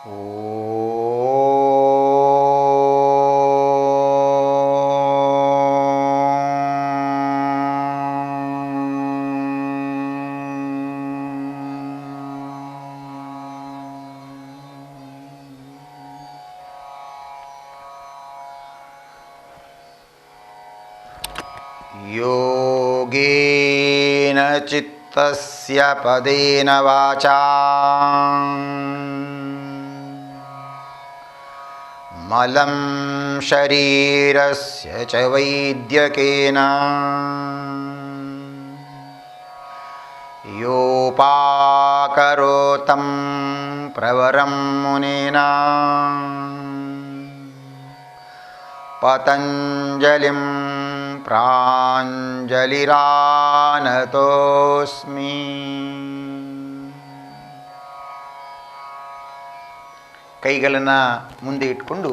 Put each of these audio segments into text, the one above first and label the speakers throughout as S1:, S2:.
S1: ಯೋಗೇನ ಚಿತ್ತಸ್ಯ ಪದೇನ ವಾಚಾ ಮಲಂ ಶರೀರಸ್ಯ ಚ ವೈದ್ಯಕೇನ ಯೋಪಾಕರೋತಂ ಪ್ರವರಂ ಮುನೇನ ಪತಂಜಲಿಂ ಪ್ರಾಂಜಲಿರಾನತೋಸ್ಮಿ. ಕೈಗಳನ್ನು ಮುಂದೆ ಇಟ್ಕೊಂಡು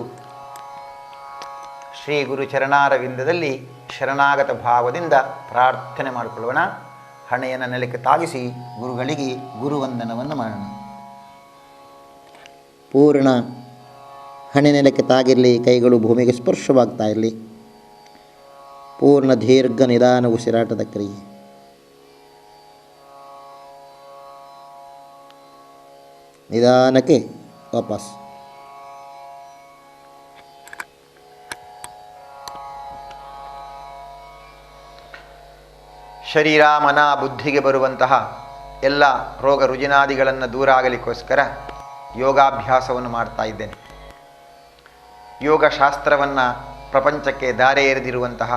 S1: ಶ್ರೀ ಗುರು ಚರಣಾರವಿಂದದಲ್ಲಿ ಶರಣಾಗತ ಭಾವದಿಂದ ಪ್ರಾರ್ಥನೆ ಮಾಡಿಕೊಳ್ಳೋಣ. ಹಣೆಯನ್ನು ನೆಲಕ್ಕೆ ತಾಗಿಸಿ ಗುರುಗಳಿಗೆ ಗುರುವಂದನವನ್ನು ಮಾಡೋಣ.
S2: ಪೂರ್ಣ ಹಣೆ ನೆಲಕ್ಕೆ ತಾಗಿರಲಿ, ಕೈಗಳು ಭೂಮಿಗೆ ಸ್ಪರ್ಶವಾಗ್ತಾ ಇರಲಿ. ಪೂರ್ಣ ದೀರ್ಘ ನಿಧಾನ ಉಸಿರಾಟದ ಕ್ರಿಯೆ. ನಿಧಾನಕ್ಕೆ ವಾಪಸ್.
S1: ಶರೀರ ಮನ ಬುದ್ಧಿಗೆ ಬರುವಂತಹ ಎಲ್ಲ ರೋಗ ರುಜಿನಾದಿಗಳನ್ನು ದೂರ ಆಗಲಿಕ್ಕೋಸ್ಕರ ಯೋಗಾಭ್ಯಾಸವನ್ನು ಮಾಡ್ತಾ ಇದ್ದೇನೆ. ಯೋಗಶಾಸ್ತ್ರವನ್ನು ಪ್ರಪಂಚಕ್ಕೆ ದಾರೆ ಎರೆದಿರುವಂತಹ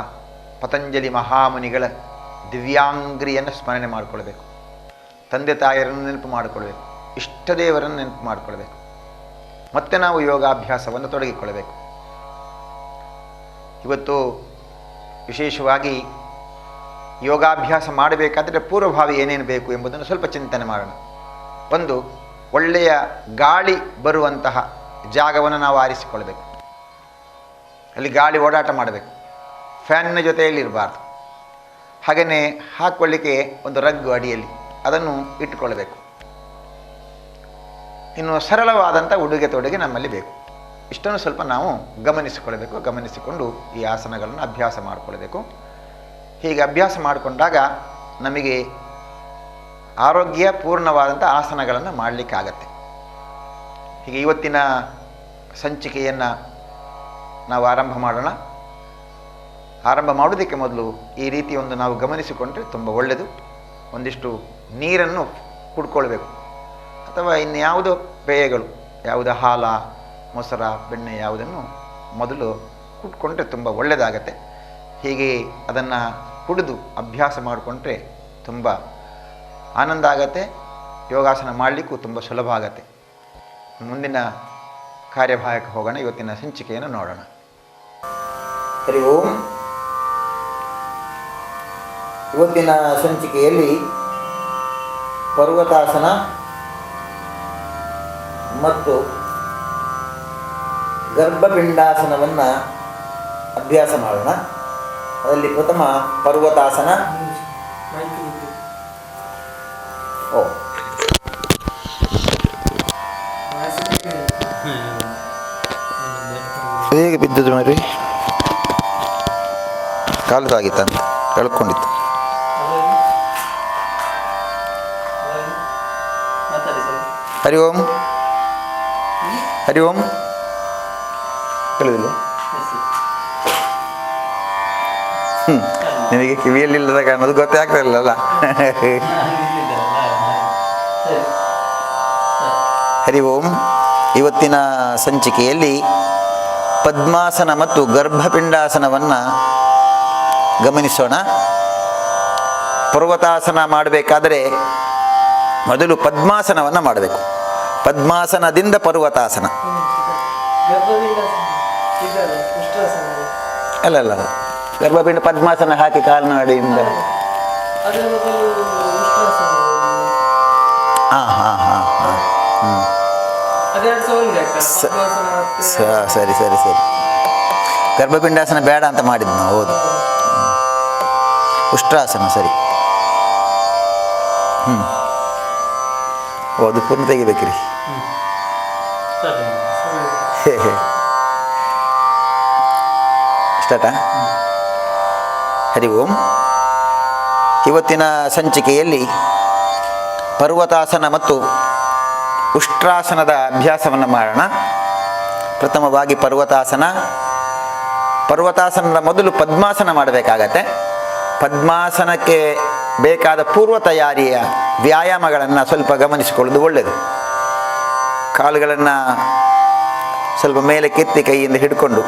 S1: ಪತಂಜಲಿ ಮಹಾಮುನಿಗಳ ದಿವ್ಯಾಂಗ್ರಿಯನ್ನು ಸ್ಮರಣೆ ಮಾಡಿಕೊಳ್ಬೇಕು. ತಂದೆ ತಾಯಿಯರನ್ನು ನೆನಪು ಮಾಡಿಕೊಳ್ಬೇಕು. ಇಷ್ಟದೇವರನ್ನು ನೆನಪು ಮಾಡಿಕೊಳ್ಬೇಕು. ಮತ್ತೆ ನಾವು ಯೋಗಾಭ್ಯಾಸವನ್ನು ತೊಡಗಿಕೊಳ್ಳಬೇಕು. ಇವತ್ತು ವಿಶೇಷವಾಗಿ ಯೋಗಾಭ್ಯಾಸ ಮಾಡಬೇಕಾದರೆ ಪೂರ್ವಭಾವಿ ಏನೇನು ಬೇಕು ಎಂಬುದನ್ನು ಸ್ವಲ್ಪ ಚಿಂತನೆ ಮಾಡೋಣ. ಒಂದು, ಒಳ್ಳೆಯ ಗಾಳಿ ಬರುವಂತಹ ಜಾಗವನ್ನು ನಾವು ಆರಿಸಿಕೊಳ್ಬೇಕು. ಅಲ್ಲಿ ಗಾಳಿ ಓಡಾಟ ಮಾಡಬೇಕು. ಫ್ಯಾನಿನ ಜೊತೆಯಲ್ಲಿ ಇರಬಾರ್ದು. ಹಾಗೆಯೇ ಹಾಕ್ಕೊಳ್ಳಿಕ್ಕೆ ಒಂದು ರಗ್ಗು ಅಡಿಯಲ್ಲಿ ಅದನ್ನು ಇಟ್ಟುಕೊಳ್ಬೇಕು. ಇನ್ನು ಸರಳವಾದಂಥ ಉಡುಗೆ ತೊಡುಗೆ ನಮ್ಮಲ್ಲಿ ಬೇಕು. ಇಷ್ಟನ್ನು ಸ್ವಲ್ಪ ನಾವು ಗಮನಿಸಿಕೊಳ್ಬೇಕು. ಗಮನಿಸಿಕೊಂಡು ಈ ಆಸನಗಳನ್ನು ಅಭ್ಯಾಸ ಮಾಡಿಕೊಳ್ಬೇಕು. ಹೀಗೆ ಅಭ್ಯಾಸ ಮಾಡಿಕೊಂಡಾಗ ನಮಗೆ ಆರೋಗ್ಯ ಪೂರ್ಣವಾದಂಥ ಆಸನಗಳನ್ನು ಮಾಡಲಿಕ್ಕಾಗತ್ತೆ. ಹೀಗೆ ಇವತ್ತಿನ ಸಂಚಿಕೆಯನ್ನು ನಾವು ಆರಂಭ ಮಾಡೋಣ. ಆರಂಭ ಮಾಡೋದಕ್ಕೆ ಮೊದಲು ಈ ರೀತಿ ಒಂದು ನಾವು ಗಮನಿಸಿಕೊಂಡ್ರೆ ತುಂಬ ಒಳ್ಳೆಯದು. ಒಂದಿಷ್ಟು ನೀರನ್ನು ಕುಡ್ಕೊಳ್ಬೇಕು. ಅಥವಾ ಇನ್ಯಾವುದೋ ಪೇಯಗಳು, ಯಾವುದೋ ಹಾಲ, ಮೊಸರ, ಬೆಣ್ಣೆ ಯಾವುದನ್ನು ಮೊದಲು ಕುಟ್ಕೊಂಡ್ರೆ ತುಂಬ ಒಳ್ಳೆಯದಾಗತ್ತೆ. ಹೀಗೆ ಅದನ್ನು ಕುಡಿದು ಅಭ್ಯಾಸ ಮಾಡಿಕೊಂಡ್ರೆ ತುಂಬ ಆನಂದ ಆಗತ್ತೆ. ಯೋಗಾಸನ ಮಾಡಲಿಕ್ಕೂ ತುಂಬ ಸುಲಭ ಆಗತ್ತೆ. ಮುಂದಿನ ಕಾರ್ಯಭಾಗಕ್ಕೆ ಹೋಗೋಣ. ಇವತ್ತಿನ ಸಂಚಿಕೆಯನ್ನು ನೋಡೋಣ.
S2: ಹರಿ ಓಂ. ಇವತ್ತಿನ ಸಂಚಿಕೆಯಲ್ಲಿ ಪರ್ವತಾಸನ ಮತ್ತು ಗರ್ಭಪಿಂಡಾಸನವನ್ನು ಅಭ್ಯಾಸ ಮಾಡೋಣ. ಅದರಲ್ಲಿ ಪ್ರಥಮ ಪರ್ವತಾಸನ.
S1: ಹೇಗೆ ಬಿದ್ದದ್ದು ನೋಡ್ರಿ, ಕಾಲು ತಾಗಿತ್ತಂತ ಎಳ್ಕೊಂಡಿತ್ತು. ಹರಿ ಓಂ. ಹರಿ ಓಂ. ಕೇಳಿದಿಲ್ಲ? ನಿನಗೆ ಕಿವಿಯಲ್ಲಿಲ್ಲದ ಕಾರಣದು ಗೊತ್ತೇ ಆಗ್ತಾ ಇಲ್ಲಲ್ಲ. ಹರಿ ಓಂ. ಇವತ್ತಿನ ಸಂಚಿಕೆಯಲ್ಲಿ ಪದ್ಮಾಸನ ಮತ್ತು ಗರ್ಭಪಿಂಡಾಸನವನ್ನು ಗಮನಿಸೋಣ. ಪರ್ವತಾಸನ ಮಾಡಬೇಕಾದರೆ ಮೊದಲು ಪದ್ಮಾಸನವನ್ನು ಮಾಡಬೇಕು. ಪದ್ಮಾಸನದಿಂದ ಪರ್ವತಾಸನ. ಅಲ್ಲ, ಗರ್ಭಪಿಂಡ ಪದ್ಮಾಸನ ಹಾಕಿ ಕಾಲ್ನಡಿಯಿಂದ. ಸರಿ. ಗರ್ಭಪಿಂಡಾಸನ ಬೇಡ ಅಂತ ಮಾಡಿದ್ದು ನಾವು. ಹೌದು, ಉಷ್ಟ್ರಾಸನ ಸರಿ. ಅದು ಪೂರ್ಣ ತೆಗಿಬೇಕ್ರಿ.
S2: ಸ್ಟಾರ್ಟಾ? ಹರಿ ಓಂ. ಇವತ್ತಿನ ಸಂಚಿಕೆಯಲ್ಲಿ ಪರ್ವತಾಸನ ಮತ್ತು ಉಷ್ಟ್ರಾಸನದ ಅಭ್ಯಾಸವನ್ನು ಮಾಡೋಣ. ಪ್ರಥಮವಾಗಿ ಪರ್ವತಾಸನದ ಮೊದಲು ಪದ್ಮಾಸನ ಮಾಡಬೇಕಾಗತ್ತೆ. ಪದ್ಮಾಸನಕ್ಕೆ ಬೇಕಾದ ಪೂರ್ವ ತಯಾರಿಯ ವ್ಯಾಯಾಮಗಳನ್ನು ಸ್ವಲ್ಪ ಗಮನಿಸಿಕೊಳ್ಳೋದು ಒಳ್ಳೆಯದು. ಕಾಲುಗಳನ್ನು ಸ್ವಲ್ಪ ಮೇಲೆ ಕೆತ್ತಿ ಕೈಯಿಂದ ಹಿಡ್ಕೊಂಡು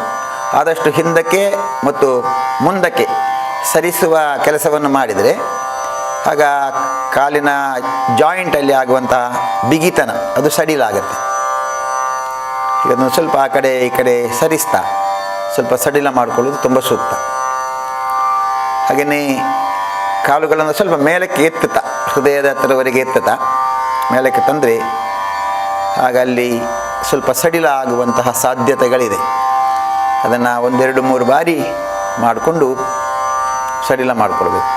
S2: ಆದಷ್ಟು ಹಿಂದಕ್ಕೆ ಮತ್ತು ಮುಂದಕ್ಕೆ ಸರಿಸುವ ಕೆಲಸವನ್ನು ಮಾಡಿದರೆ ಆಗ ಕಾಲಿನ ಜಾಯಿಂಟಲ್ಲಿ ಆಗುವಂಥ ಬಿಗಿತನ ಅದು ಸಡಿಲಾಗುತ್ತೆ. ಇದನ್ನು ಸ್ವಲ್ಪ ಆ ಕಡೆ ಈ ಕಡೆ ಸರಿಸ್ತಾ ಸ್ವಲ್ಪ ಸಡಿಲ ಮಾಡಿಕೊಳ್ಳೋದು ತುಂಬ ಸೂಕ್ತ. ಹಾಗೆಯೇ ಕಾಲುಗಳನ್ನು ಸ್ವಲ್ಪ ಮೇಲಕ್ಕೆ ಎತ್ತುತ್ತಾ, ಹೃದಯದ ಹತ್ತಿರವರೆಗೆ ಎತ್ತುತ್ತಾ ಮೇಲಕ್ಕೆ ತಂದರೆ ಆಗ ಅಲ್ಲಿ ಸ್ವಲ್ಪ ಸಡಿಲ ಆಗುವಂತಹ ಸಾಧ್ಯತೆಗಳಿದೆ. ಅದನ್ನು 1-2-3 ಬಾರಿ ಮಾಡಿಕೊಂಡು ಸಡಿಲ ಮಾಡಿಕೊಳ್ಬೇಕು.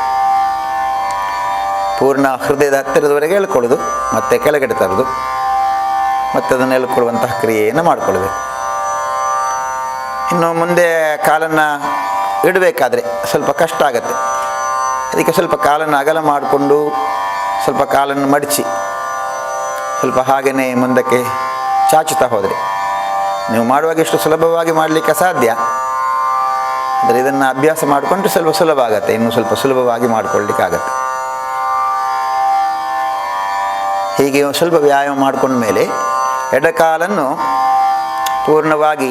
S2: ಪೂರ್ಣ ಹೃದಯದ ಹತ್ತಿರದವರೆಗೆ ಎಳ್ಕೊಳ್ಳೋದು, ಮತ್ತು ಕೆಳಗಡೆ ತರೋದು, ಮತ್ತು ಅದನ್ನು ಎಳ್ಕೊಳ್ಳುವಂತಹ ಕ್ರಿಯೆಯನ್ನು ಮಾಡಿಕೊಳ್ಬೇಕು. ಇನ್ನು ಮುಂದೆ ಕಾಲನ್ನು ಇಡಬೇಕಾದ್ರೆ ಸ್ವಲ್ಪ ಕಷ್ಟ ಆಗುತ್ತೆ. ಅದಕ್ಕೆ ಸ್ವಲ್ಪ ಕಾಲನ್ನು ಅಗಲ ಮಾಡಿಕೊಂಡು ಸ್ವಲ್ಪ ಕಾಲನ್ನು ಮಡಚಿ ಸ್ವಲ್ಪ ಹಾಗೆಯೇ ಮುಂದಕ್ಕೆ ಚಾಚುತ್ತಾ ಹೋದರೆ ನೀವು ಮಾಡುವಾಗ ಇಷ್ಟು ಸುಲಭವಾಗಿ ಮಾಡಲಿಕ್ಕೆ ಸಾಧ್ಯ. ಅಂದರೆ ಇದನ್ನು ಅಭ್ಯಾಸ ಮಾಡಿಕೊಂಡ್ರೆ ಸ್ವಲ್ಪ ಸುಲಭ ಆಗುತ್ತೆ, ಇನ್ನೂ ಸ್ವಲ್ಪ ಸುಲಭವಾಗಿ ಮಾಡಿಕೊಳ್ಳಿಕ್ಕಾಗತ್ತೆ. ಹೀಗೆ ಸ್ವಲ್ಪ ವ್ಯಾಯಾಮ ಮಾಡಿಕೊಂಡ ಮೇಲೆ ಎಡಕಾಲನ್ನು ಪೂರ್ಣವಾಗಿ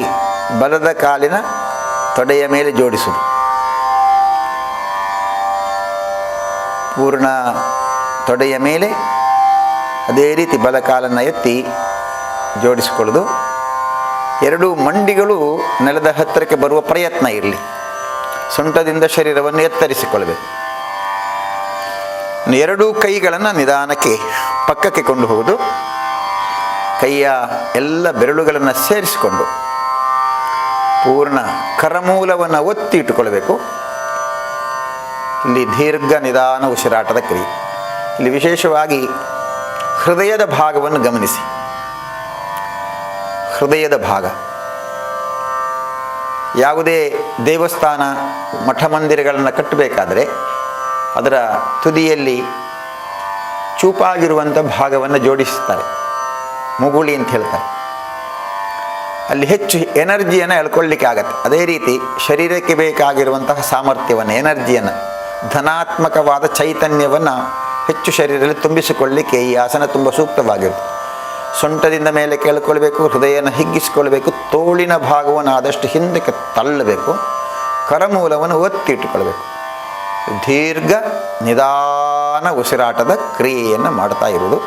S2: ಬಲದ ಕಾಲಿನ ತೊಡೆಯ ಮೇಲೆ ಜೋಡಿಸುವುದು. ಪೂರ್ಣ ತೊಡೆಯ ಮೇಲೆ ಅದೇ ರೀತಿ ಬಲ ಕಾಲನ್ನು ಎತ್ತಿ ಜೋಡಿಸಿಕೊಳ್ಳೋದು. 2 ಮಂಡಿಗಳು ನೆಲದ ಹತ್ತಿರಕ್ಕೆ ಬರುವ ಪ್ರಯತ್ನ ಇರಲಿ. ಸೊಂಟದಿಂದ ಶರೀರವನ್ನು ಎತ್ತರಿಸಿಕೊಳ್ಳಬೇಕು. 2 ಕೈಗಳನ್ನು ನಿಧಾನಕ್ಕೆ ಪಕ್ಕಕ್ಕೆ ಕೊಂಡು ಹೋಗುವುದು. ಕೈಯ ಎಲ್ಲ ಬೆರಳುಗಳನ್ನು ಸೇರಿಸಿಕೊಂಡು ಪೂರ್ಣ ಕರಮೂಲವನ್ನು ಒತ್ತಿ ಇಟ್ಟುಕೊಳ್ಬೇಕು. ಇಲ್ಲಿ ದೀರ್ಘ ನಿಧಾನ ಉಸಿರಾಟದ ಕ್ರಿಯೆ. ಇಲ್ಲಿ ವಿಶೇಷವಾಗಿ ಹೃದಯದ ಭಾಗವನ್ನು ಗಮನಿಸಿ. ಹೃದಯದ ಭಾಗ ಯಾವುದೇ ದೇವಸ್ಥಾನ ಮಠ ಮಂದಿರಗಳನ್ನು ಕಟ್ಟಬೇಕಾದರೆ ಅದರ ತುದಿಯಲ್ಲಿ ಚೂಪಾಗಿರುವಂಥ ಭಾಗವನ್ನು ಜೋಡಿಸುತ್ತಾರೆ, ಮುಗುಳಿ ಅಂತ ಹೇಳ್ತಾರೆ. ಅಲ್ಲಿ ಹೆಚ್ಚು ಎನರ್ಜಿಯನ್ನು ಎಳ್ಕೊಳ್ಳಿಕ್ಕೆ ಆಗತ್ತೆ. ಅದೇ ರೀತಿ ಶರೀರಕ್ಕೆ ಬೇಕಾಗಿರುವಂತಹ ಸಾಮರ್ಥ್ಯವನ್ನು, ಎನರ್ಜಿಯನ್ನು, ಧನಾತ್ಮಕವಾದ ಚೈತನ್ಯವನ್ನು ಹೆಚ್ಚು ಶರೀರದಲ್ಲಿ ತುಂಬಿಸಿಕೊಳ್ಳಲಿಕ್ಕೆ ಈ ಆಸನ ತುಂಬ ಸೂಕ್ತವಾಗಿರುತ್ತೆ. ಸೊಂಟದಿಂದ ಮೇಲೆ ಕೇಳ್ಕೊಳ್ಬೇಕು, ಹೃದಯನ ಹಿಗ್ಗಿಸಿಕೊಳ್ಬೇಕು, ತೋಳಿನ ಭಾಗವನ್ನು ಆದಷ್ಟು ಹಿಂದಕ್ಕೆ ತಳ್ಳಬೇಕು, ಕರಮೂಲವನ್ನು ಒತ್ತಿ ಇಟ್ಟುಕೊಳ್ಬೇಕು. ದೀರ್ಘ ನಿಧಾನ ಉಸಿರಾಟದ ಕ್ರಿಯೆಯನ್ನು ಮಾಡ್ತಾ ಇರುವುದು.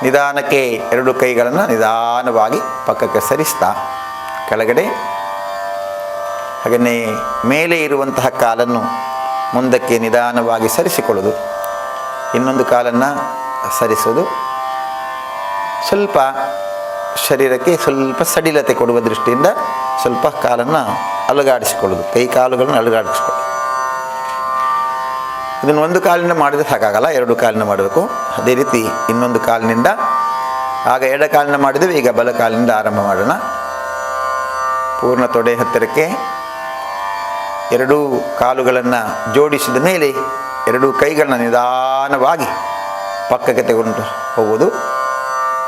S2: ನಿಧಾನಕ್ಕೆ 2 ಕೈಗಳನ್ನು ನಿಧಾನವಾಗಿ ಪಕ್ಕಕ್ಕೆ ಸರಿಸ್ತಾ ಕೆಳಗಡೆ, ಹಾಗೆಯೇ ಮೇಲೆ ಇರುವಂತಹ ಕಾಲನ್ನು ಮುಂದಕ್ಕೆ ನಿಧಾನವಾಗಿ ಸರಿಸಿಕೊಳ್ಳೋದು. ಇನ್ನೊಂದು ಕಾಲನ್ನು ಸರಿಸೋದು. ಸ್ವಲ್ಪ ಶರೀರಕ್ಕೆ ಸ್ವಲ್ಪ ಸಡಿಲತೆ ಕೊಡುವ ದೃಷ್ಟಿಯಿಂದ ಸ್ವಲ್ಪ ಕಾಲನ್ನು ಅಲುಗಾಡಿಸಿಕೊಳ್ಳೋದು, ಕೈ ಕಾಲುಗಳನ್ನು ಅಲುಗಾಡಿಸ್ಕೊಳ್ಳೋದು. ಇದನ್ನು 1 ಕಾಲಿನಿಂದ ಮಾಡಿದ್ರೆ ಸಾಕಾಗಲ್ಲ, 2 ಕಾಲಿನ ಮಾಡಬೇಕು. ಅದೇ ರೀತಿ ಇನ್ನೊಂದು ಕಾಲಿನಿಂದ, ಆಗ ಎಡ ಕಾಲಿನ ಮಾಡಿದರೆ ಈಗ ಬಲ ಕಾಲಿನಿಂದ ಆರಂಭ ಮಾಡೋಣ. ಪೂರ್ಣ ತೊಡೆ ಹತ್ತಿರಕ್ಕೆ 2 ಕಾಲುಗಳನ್ನು ಜೋಡಿಸಿದ ಮೇಲೆ 2 ಕೈಗಳನ್ನು ನಿಧಾನವಾಗಿ ಪಕ್ಕಕ್ಕೆ ತೆಗೆದುಕೊಂಡು ಹೋಗುವುದು.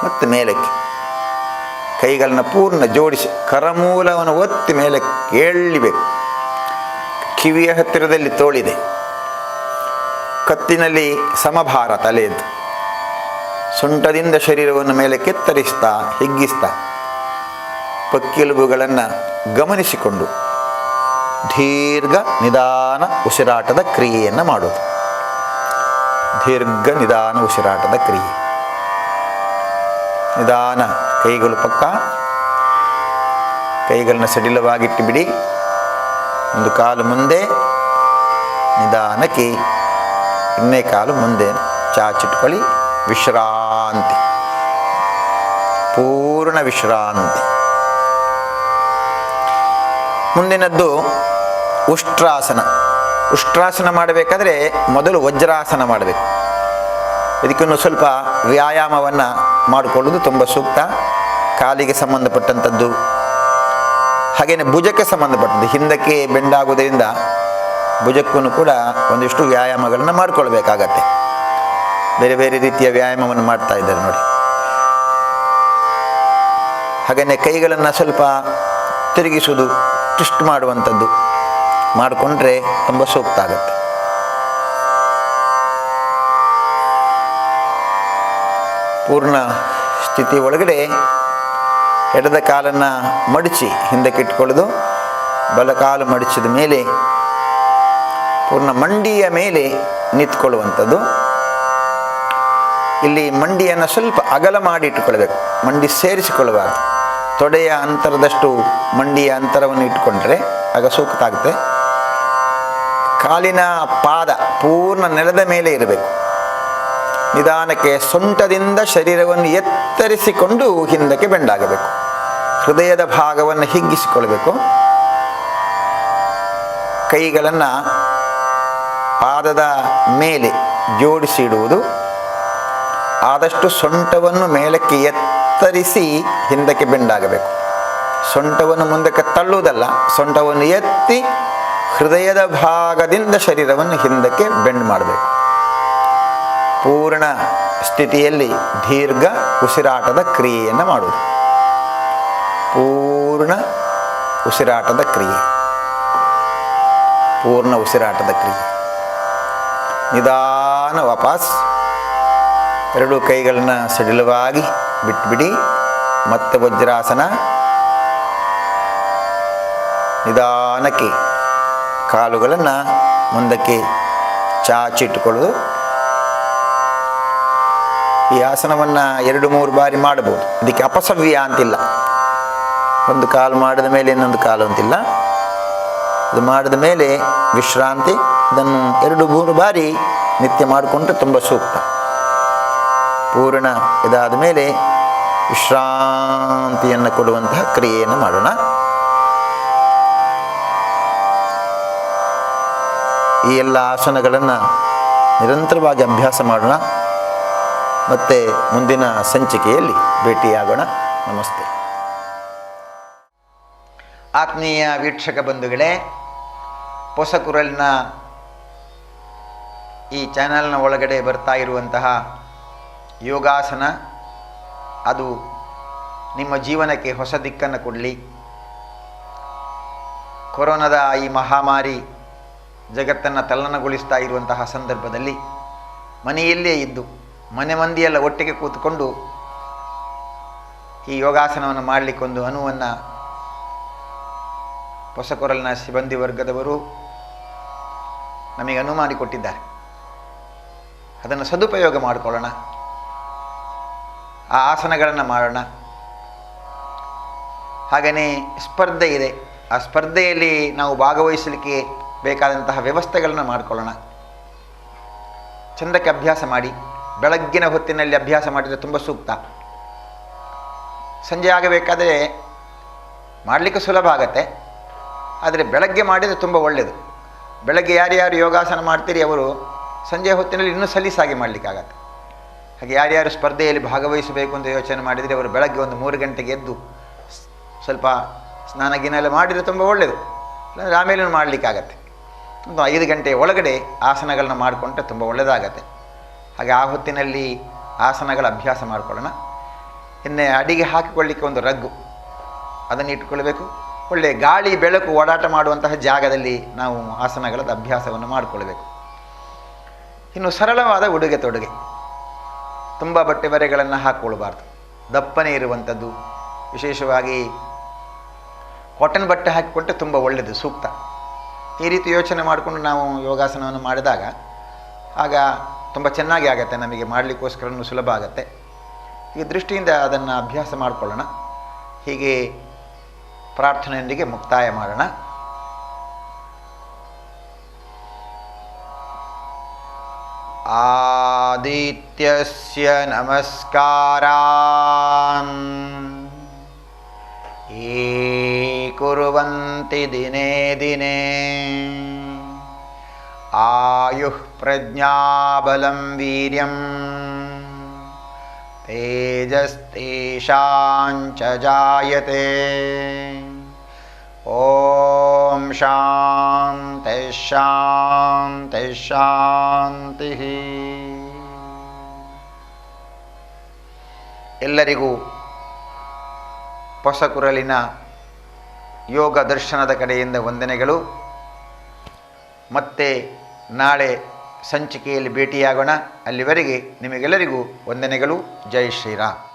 S2: ಮತ್ತು ಮೇಲಕ್ಕೆ ಕೈಗಳನ್ನು ಪೂರ್ಣ ಜೋಡಿಸಿ ಕರಮೂಲವನ್ನು ಒತ್ತಿ ಮೇಲೆ ಏಳಬೇಕು. ಕಿವಿಯ ಹತ್ತಿರದಲ್ಲಿ ತೋಳಿದೆ, ಕತ್ತಿನಲ್ಲಿ ಸಮಭಾರ ತಲೆಯದ್ದು. ಸೊಂಟದಿಂದ ಶರೀರವನ್ನು ಮೇಲೆ ಕೆತ್ತರಿಸ್ತಾ ಹಿಗ್ಗಿಸ್ತಾ ಪಕ್ಕೆಲುಬುಗಳನ್ನು ಗಮನಿಸಿಕೊಂಡು ದೀರ್ಘ ನಿಧಾನ ಉಸಿರಾಟದ ಕ್ರಿಯೆಯನ್ನು ಮಾಡೋದು. ದೀರ್ಘ ನಿಧಾನ ಉಸಿರಾಟದ ಕ್ರಿಯೆ. ನಿಧಾನ ಕೈಗಳು ಪಕ್ಕ, ಕೈಗಳನ್ನ ಸಡಿಲವಾಗಿಟ್ಟು ಬಿಡಿ. ಒಂದು ಕಾಲು ಮುಂದೆ, ನಿಧಾನಕ್ಕೆ ಇನ್ನೇ ಕಾಲು ಮುಂದೆ ಚಾಚಿಟ್ಕೊಳ್ಳಿ. ವಿಶ್ರಾಂತಿ, ಪೂರ್ಣ ವಿಶ್ರಾಂತಿ. ಮುಂದಿನದ್ದು ಉಷ್ಟ್ರಾಸನ. ಉಷ್ಟ್ರಾಸನ ಮಾಡಬೇಕಾದ್ರೆ ಮೊದಲು ವಜ್ರಾಸನ ಮಾಡಬೇಕು. ಇದಕ್ಕಿನ್ನು ಸ್ವಲ್ಪ ವ್ಯಾಯಾಮವನ್ನು ಮಾಡಿಕೊಳ್ಳೋದು ತುಂಬ ಸೂಕ್ತ. ಕಾಲಿಗೆ ಸಂಬಂಧಪಟ್ಟಂಥದ್ದು, ಹಾಗೆಯೇ ಭುಜಕ್ಕೆ ಸಂಬಂಧಪಟ್ಟದ್ದು. ಹಿಂದಕ್ಕೆ ಬೆಂಡಾಗುವುದರಿಂದ ಭುಜಕ್ಕೂ ಕೂಡ ಒಂದಿಷ್ಟು ವ್ಯಾಯಾಮಗಳನ್ನ ಮಾಡಿಕೊಳ್ಬೇಕಾಗತ್ತೆ. ಬೇರೆ ಬೇರೆ ರೀತಿಯ ವ್ಯಾಯಾಮವನ್ನು ಮಾಡ್ತಾ ಇದ್ದಾರೆ ನೋಡಿ. ಹಾಗೆಯೇ ಕೈಗಳನ್ನು ಸ್ವಲ್ಪ ತಿರುಗಿಸುವುದು, ಟ್ವಿಸ್ಟ್ ಮಾಡುವಂಥದ್ದು ಮಾಡಿಕೊಂಡ್ರೆ ತುಂಬ ಸೂಕ್ತ ಆಗುತ್ತೆ. ಪೂರ್ಣ ಸ್ಥಿತಿ ಒಳಗಡೆ ಎಡದ ಕಾಲನ್ನು ಮಡಚಿ ಹಿಂದಕ್ಕೆ ಇಟ್ಕೊಳ್ಳೋದು, ಬಲಕಾಲು ಮಡಚಿದ ಮೇಲೆ ಪೂರ್ಣ ಮಂಡಿಯ ಮೇಲೆ ನಿಂತ್ಕೊಳ್ಳುವಂಥದ್ದು. ಇಲ್ಲಿ ಮಂಡಿಯನ್ನು ಸ್ವಲ್ಪ ಅಗಲ ಮಾಡಿ ಇಟ್ಟುಕೊಳ್ಬೇಕು, ಮಂಡಿ ಸೇರಿಸಿಕೊಳ್ಳಬಾರ್ದು. ತೊಡೆಯ ಅಂತರದಷ್ಟು ಮಂಡಿಯ ಅಂತರವನ್ನು ಇಟ್ಕೊಂಡ್ರೆ ಆಗ ಸೂಕ್ತ ಆಗುತ್ತೆ. ಕಾಲಿನ ಪಾದ ಪೂರ್ಣ ನೆಲದ ಮೇಲೆ ಇರಬೇಕು. ನಿಧಾನಕ್ಕೆ ಸೊಂಟದಿಂದ ಶರೀರವನ್ನು ಎತ್ತರಿಸಿಕೊಂಡು ಹಿಂದಕ್ಕೆ ಬೆಂಡಾಗಬೇಕು. ಹೃದಯದ ಭಾಗವನ್ನು ಹಿಗ್ಗಿಸಿಕೊಳ್ಬೇಕು. ಕೈಗಳನ್ನು ಪಾದದ ಮೇಲೆ ಜೋಡಿಸಿ ಇಡುವುದು. ಆದಷ್ಟು ಸೊಂಟವನ್ನು ಮೇಲಕ್ಕೆ ಎತ್ತರಿಸಿ ಹಿಂದಕ್ಕೆ ಬೆಂಡಾಗಬೇಕು. ಸೊಂಟವನ್ನು ಮುಂದಕ್ಕೆ ತಳ್ಳುವುದಲ್ಲ, ಸೊಂಟವನ್ನು ಎತ್ತಿ ಹೃದಯದ ಭಾಗದಿಂದ ಶರೀರವನ್ನು ಹಿಂದಕ್ಕೆ ಬೆಂಡ್ ಮಾಡಬೇಕು. ಪೂರ್ಣ ಸ್ಥಿತಿಯಲ್ಲಿ ದೀರ್ಘ ಉಸಿರಾಟದ ಕ್ರಿಯೆಯನ್ನು ಮಾಡುವುದು. ಪೂರ್ಣ ಉಸಿರಾಟದ ಕ್ರಿಯೆ, ಪೂರ್ಣ ಉಸಿರಾಟದ ಕ್ರಿಯೆ. ನಿಧಾನ ವಾಪಸ್ ಎರಡೂ ಕೈಗಳನ್ನು ಸಡಿಲವಾಗಿ ಬಿಟ್ಬಿಡಿ. ಮತ್ತೆ ವಜ್ರಾಸನ. ನಿಧಾನಕ್ಕೆ ಕಾಲುಗಳನ್ನು ಮುಂದಕ್ಕೆ ಚಾಚಿಟ್ಟುಕೊಳ್ಳೋದು. ಈ ಆಸನವನ್ನು 2-3 ಬಾರಿ ಮಾಡಬಹುದು. ಇದಕ್ಕೆ ಅಪಸವ್ಯ ಅಂತಿಲ್ಲ. ಒಂದು ಕಾಲು ಮಾಡಿದ ಮೇಲೆ ಇನ್ನೊಂದು ಕಾಲು ಅಂತಿಲ್ಲ. ಇದು ಮಾಡಿದ ಮೇಲೆ ವಿಶ್ರಾಂತಿ. ಇದನ್ನು 2-3 ಬಾರಿ ನಿತ್ಯ ಮಾಡಿಕೊಂಡ್ರೆ ತುಂಬ ಸೂಕ್ತ. ಪೂರ್ಣ ಇದಾದ ಮೇಲೆ ವಿಶ್ರಾಂತಿಯನ್ನು ಕೊಡುವಂತಹ ಕ್ರಿಯೆಯನ್ನು ಮಾಡೋಣ. ಈ ಎಲ್ಲ ಆಸನಗಳನ್ನು ನಿರಂತರವಾಗಿ ಅಭ್ಯಾಸ ಮಾಡೋಣ. ಮತ್ತೆ ಮುಂದಿನ ಸಂಚಿಕೆಯಲ್ಲಿ ಭೇಟಿಯಾಗೋಣ. ನಮಸ್ತೆ.
S1: ಆತ್ಮೀಯ ವೀಕ್ಷಕ ಬಂಧುಗಳೇ, ಹೊಸಕುರಲಿನ ಈ ಚಾನಲ್ನ ಒಳಗಡೆ ಬರ್ತಾ ಇರುವಂತಹ ಯೋಗಾಸನ ಅದು ನಿಮ್ಮ ಜೀವನಕ್ಕೆ ಹೊಸ ದಿಕ್ಕನ್ನು ಕೊಡಲಿ. ಕೊರೋನಾದ ಈ ಮಹಾಮಾರಿ ಜಗತ್ತನ್ನು ತಲ್ಲಣಗೊಳಿಸ್ತಾ ಇರುವಂತಹ ಸಂದರ್ಭದಲ್ಲಿ ಮನೆಯಲ್ಲೇ ಇದ್ದು ಮನೆ ಮಂದಿಯೆಲ್ಲ ಒಟ್ಟಿಗೆ ಕೂತ್ಕೊಂಡು ಈ ಯೋಗಾಸನವನ್ನು ಮಾಡಲಿಕ್ಕೊಂದು ಅನುವನ್ನು ಹೊಸಕೊರಲಿನ ಸಿಬ್ಬಂದಿ ವರ್ಗದವರು ನಮಗೆ ಅನುವು ಮಾಡಿಕೊಟ್ಟಿದ್ದಾರೆ. ಅದನ್ನು ಸದುಪಯೋಗ ಮಾಡಿಕೊಳ್ಳೋಣ. ಆ ಆಸನಗಳನ್ನು ಮಾಡೋಣ. ಹಾಗೆಯೇ ಸ್ಪರ್ಧೆ ಇದೆ. ಆ ಸ್ಪರ್ಧೆಯಲ್ಲಿ ನಾವು ಭಾಗವಹಿಸಲಿಕ್ಕೆ ಬೇಕಾದಂತಹ ವ್ಯವಸ್ಥೆಗಳನ್ನು ಮಾಡಿಕೊಳ್ಳೋಣ. ಚಂದಕ್ಕೆ ಅಭ್ಯಾಸ ಮಾಡಿ. ಬೆಳಗ್ಗಿನ ಹೊತ್ತಿನಲ್ಲಿ ಅಭ್ಯಾಸ ಮಾಡಿದರೆ ತುಂಬ ಸೂಕ್ತ. ಸಂಜೆ ಆಗಬೇಕಾದರೆ ಮಾಡಲಿಕ್ಕೆ ಸುಲಭ ಆಗತ್ತೆ, ಆದರೆ ಬೆಳಗ್ಗೆ ಮಾಡಿದರೆ ತುಂಬ ಒಳ್ಳೆಯದು. ಬೆಳಗ್ಗೆ ಯಾರ್ಯಾರು ಯೋಗಾಸನ ಮಾಡ್ತೀರಿ ಅವರು ಸಂಜೆ ಹೊತ್ತಿನಲ್ಲಿ ಇನ್ನೂ ಸಲೀಸಾಗಿ ಮಾಡಲಿಕ್ಕಾಗತ್ತೆ. ಹಾಗೆ ಯಾರ್ಯಾರು ಸ್ಪರ್ಧೆಯಲ್ಲಿ ಭಾಗವಹಿಸಬೇಕು ಅಂತ ಯೋಚನೆ ಮಾಡಿದರೆ ಅವರು ಬೆಳಗ್ಗೆ ಒಂದು 3 ಗಂಟೆಗೆ ಎದ್ದು ಸ್ವಲ್ಪ ಸ್ನಾನ ಗಿನ ಎಲ್ಲ ಮಾಡಿದರೆ ತುಂಬ ಒಳ್ಳೆಯದು. ಇಲ್ಲಾಂದರೆ ಆಮೇಲೆ ಮಾಡಲಿಕ್ಕಾಗತ್ತೆ. ಒಂದು 5 ಗಂಟೆ ಒಳಗಡೆ ಆಸನಗಳನ್ನ ಮಾಡಿಕೊಂಡ್ರೆ ತುಂಬ ಒಳ್ಳೆಯದಾಗತ್ತೆ. ಹಾಗೆ ಆ ಹೊತ್ತಿನಲ್ಲಿ ಆಸನಗಳ ಅಭ್ಯಾಸ ಮಾಡಿಕೊಳ್ಳೋಣ. ಇನ್ನು ಅಡಿಗೆ ಹಾಕಿಕೊಳ್ಳಿಕ್ಕೆ ಒಂದು ರಗ್ಗು ಅದನ್ನು ಇಟ್ಕೊಳ್ಬೇಕು. ಒಳ್ಳೆಯ ಗಾಳಿ ಬೆಳಕು ಓಡಾಟ ಮಾಡುವಂತಹ ಜಾಗದಲ್ಲಿ ನಾವು ಆಸನಗಳ ಅಭ್ಯಾಸವನ್ನು ಮಾಡಿಕೊಳ್ಬೇಕು. ಇನ್ನು ಸರಳವಾದ ಉಡುಗೆ ತೊಡುಗೆ, ತುಂಬ ಬಟ್ಟೆ ಬರೆಗಳನ್ನು ಹಾಕ್ಕೊಳ್ಬಾರ್ದು. ದಪ್ಪನೇ ಇರುವಂಥದ್ದು, ವಿಶೇಷವಾಗಿ ಕಾಟನ್ ಬಟ್ಟೆ ಹಾಕಿಕೊಟ್ಟರೆ ತುಂಬ ಒಳ್ಳೆಯದು, ಸೂಕ್ತ. ಈ ರೀತಿ ಯೋಚನೆ ಮಾಡಿಕೊಂಡು ನಾವು ಯೋಗಾಸನವನ್ನು ಮಾಡಿದಾಗ ಆಗ ತುಂಬ ಚೆನ್ನಾಗಿ ಆಗುತ್ತೆ. ನಮಗೆ ಮಾಡಲಿಕ್ಕೋಸ್ಕರನೂ ಸುಲಭ ಆಗುತ್ತೆ. ಈ ದೃಷ್ಟಿಯಿಂದ ಅದನ್ನು ಅಭ್ಯಾಸ ಮಾಡಿಕೊಳ್ಳೋಣ. ಹೀಗೆ ಪ್ರಾರ್ಥನೆಯೊಂದಿಗೆ ಮುಕ್ತಾಯ ಮಾಡೋಣ. ಆದಿತ್ಯಸ್ಯ ನಮಸ್ಕಾರಾನ್ ಯೇ ಕುರ್ವಂತಿ ದಿನೇ ದಿನೇ ಆಯುಃ ಪ್ರಜ್ಞಾಬಲಂ ವೀರ್ಯಂ ತೇಜಸ್ತೇಷಾಂಚ ಜಾಯತೆ. ಓಂ ಶಾಂತಿ ಶಾಂತಿ ಶಾಂತಿ. ಎಲ್ಲರಿಗೂ ಹೊಸಕುರಲಿನ ಯೋಗ ದರ್ಶನದ ಕಡೆಯಿಂದ ವಂದನೆಗಳು. ಮತ್ತೆ ನಾಳೆ ಸಂಚಿಕೆಯಲ್ಲಿ ಭೇಟಿಯಾಗೋಣ. ಅಲ್ಲಿವರೆಗೆ ನಿಮಗೆಲ್ಲರಿಗೂ ವಂದನೆಗಳು. ಜೈ ಶ್ರೀರಾಮ್.